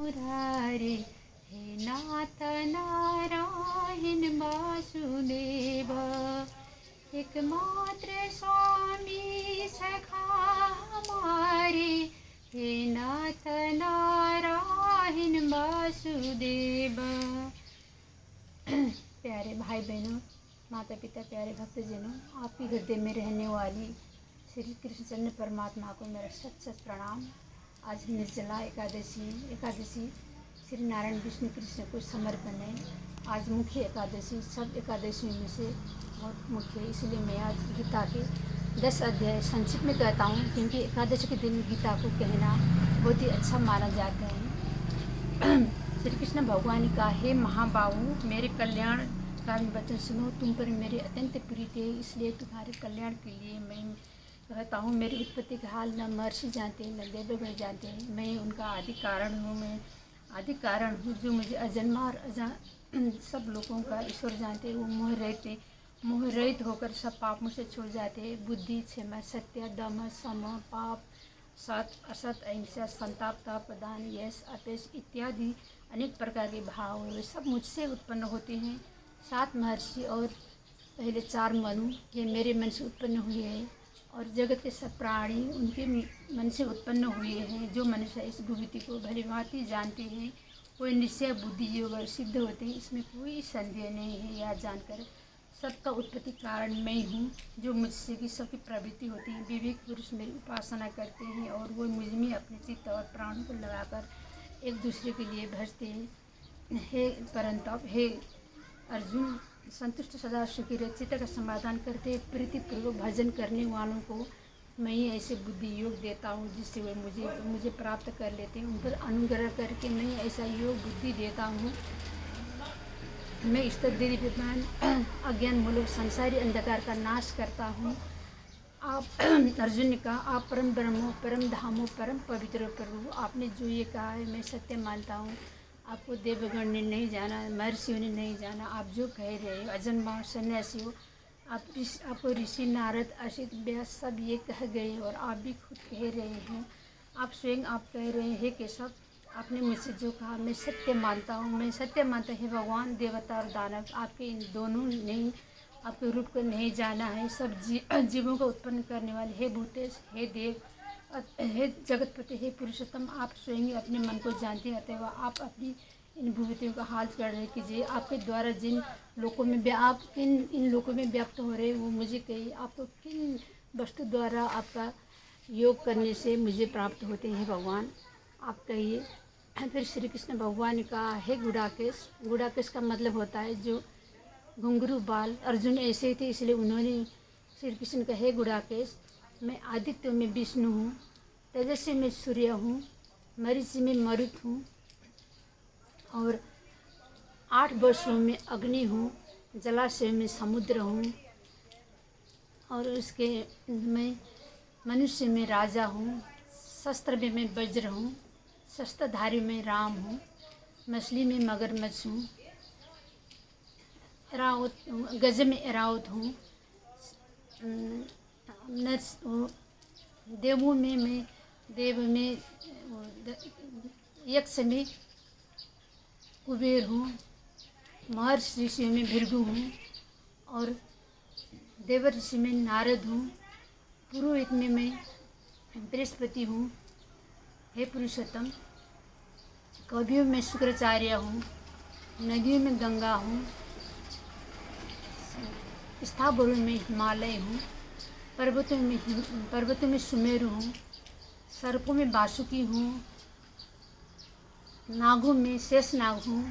मुरारे, हे नाथ नारायण वासुदेव, एकमात्र स्वामी सखा हमारे, हे नाथ नारायण वासुदेव। प्यारे भाई बहनों, माता पिता, प्यारे भक्तजनों, आपके हृदय में रहने वाली श्री कृष्णचंद्र परमात्मा को मेरा सच सच प्रणाम। आज निर्जला एकादशी श्री नारायण विष्णु कृष्ण को समर्पण है। आज मुख्य एकादशी सब एकादशियों में से बहुत मुख्य है, इसलिए मैं आज गीता के 10 अध्याय संक्षिप्त में कहता हूँ, क्योंकि एकादशी के दिन गीता को कहना बहुत ही अच्छा माना जाता है। श्री कृष्ण भगवान का, हे महाबाहु, मेरे कल्याण का वचन सुनो, तुम पर मेरे अत्यंत प्रीति है, इसलिए तुम्हारे कल्याण के लिए मैं कहता हूँ। मेरी उत्पत्ति का हाल न महर्षि जानते हैं न देवगण जानते हैं, मैं उनका आदि कारण हूँ। मैं आदि कारण हूँ जो मुझे अजन्मा और सब लोगों का ईश्वर जानते हैं। वो मोह रहित होकर सब पापों से छूट जाते हैं। बुद्धि, क्षमा, सत्य, दम, सम, पाप, सत, असत, अहिंसा, संताप, तप, दान, यश, अपेश इत्यादि अनेक प्रकार के भाव वे सब मुझसे उत्पन्न होते हैं। 7 महर्षि और पहले 4 मनु ये मेरे मन से उत्पन्न हुए हैं, और जगत के सब प्राणी उनके मन से उत्पन्न हुए हैं। जो मनुष्य इस विभूति को भली भांति जानते हैं वे निश्चय बुद्धि योग और सिद्ध होते हैं, इसमें कोई संदेह नहीं है। यह जानकर सबका उत्पत्ति कारण मैं हूँ, जो मुझसे की सबकी प्रवृत्ति होती है। विवेक पुरुष मेरी उपासना करते हैं और वो मुझ में अपने चित्त और प्राणों को लगाकर एक दूसरे के लिए भजते हैं। हे परंतप, हे अर्जुन, संतुष्ट सदा सुखी रह चित्त का समाधान करते प्रीतिपूर्वक भजन करने वालों को मैं ही ऐसे बुद्धि योग देता हूँ जिससे वे मुझे प्राप्त कर लेते हैं। उन पर अनुग्रह करके मैं ऐसा योग बुद्धि देता हूँ। मैं इष्ट देवी विद्वान अज्ञान मूलक संसारी अंधकार का नाश करता हूँ। आप अर्जुन ने कहा, आप परम ब्रह्मो, परम धामो, परम पवित्र प्रभु, आपने जो ये कहा है मैं सत्य मानता हूँ। आपको देवगण ने नहीं जाना, महर्षियों ने नहीं जाना, आप जो कह रहे हो अजन्मा सन्यासी हो। आपको ऋषि नारद, असित, व्यास सब ये कह गए और आप भी खुद कह रहे हैं। आप स्वयं आप कह रहे हैं, हे केशव, आपने मुझसे जो कहा मैं सत्य मानता हूँ। मैं सत्य मानता है भगवान, देवता और दानव आपके इन दोनों ने आपके रूप को नहीं जाना है। सब जीवों को उत्पन्न करने वाले हे भूतेश, हे देव, हे जगतपति, हे पुरुषोत्तम, आप स्वयं अपने मन को जानते हैं। अतः आप अपनी इन भूतियों का हाल कर कीजिए। आपके द्वारा जिन लोकों में आप इन लोकों में व्याप्त हो रहे वो मुझे कहिए। आपको किन वस्तु द्वारा आपका योग करने से मुझे प्राप्त होते हैं भगवान, आप कहिए। फिर श्री कृष्ण भगवान का, हे गुड़ाकेश, गुड़ाकेश का मतलब होता है जो घुंघरू बाल। अर्जुन ऐसे थे इसलिए उन्होंने श्री कृष्ण का, हे गुड़ाकेश, मैं आदित्य में विष्णु हूँ, तेजस्वी में सूर्य हूँ, मरीचि में मरुत हूँ, और 8 वर्षों में अग्नि हूँ, जलाशय में समुद्र हूँ, और उसके मैं मनुष्य में राजा हूँ, शस्त्र में मैं वज्र हूँ, शस्त्रधारी में राम हूँ, मछली में मगरमच्छ हूँ, गज में एरावत हूँ, देवों में मैं देव में यक्ष में कुबेर हूँ, महर्षि ऋषि में भृगु हूँ, और देव ऋषि में नारद हूँ, पुरोहित में मैं बृहस्पति हूँ। हे पुरुषोत्तम, कवियों में शुक्राचार्य हूँ, नदियों में गंगा हूँ, स्थावरों में हिमालय हूँ, पर्वतों में सुमेरु हूँ, सर्पों में वासुकी हूँ, नागों में शेषनाग हूँ,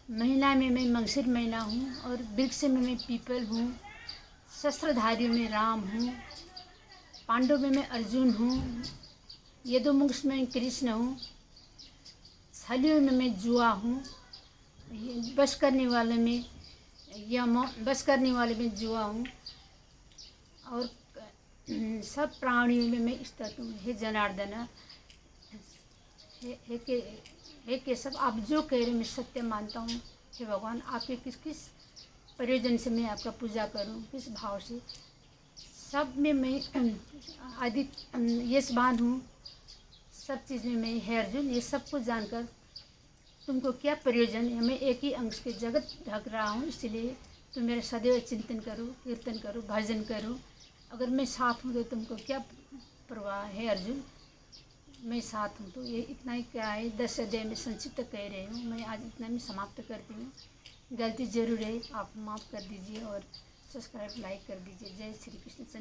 महिला में मैं मंगसिर मैना हूँ, और वृक्ष में मैं पीपल हूँ, शस्त्रधारियों में राम हूँ, पांडव में मैं अर्जुन हूँ, यदुवंश में कृष्ण हूँ, छलियों में मैं जुआ हूँ, बस करने वाले में जुआ हूँ, और सब प्राणियों में मैं स्थित हूँ। हे जनार्दन, हे केशव, आप जो कह रहे मैं सत्य मानता हूँ। हे भगवान, आपके किस किस प्रयोजन से मैं आपका पूजा करूँ, किस भाव से। सब में मैं आदि यशवान हूँ, सब चीज़ में मैं हे अर्जुन, ये सब कुछ जानकर तुमको क्या प्रयोजन है? मैं एक ही अंश के जगत ढक रहा हूँ, इसलिए तुम मेरा सदैव चिंतन करो, कीर्तन करो, भजन करो। अगर मैं साथ हूँ तो तुमको क्या परवाह है अर्जुन? मैं साथ हूँ। तो ये इतना ही क्या है, 10 अध्याय में संक्षिप्त कह रही हूँ। मैं आज इतना में समाप्त करती हूँ। गलती ज़रूर है, आप माफ़ कर दीजिए और सब्सक्राइब लाइक कर दीजिए। जय श्री कृष्ण।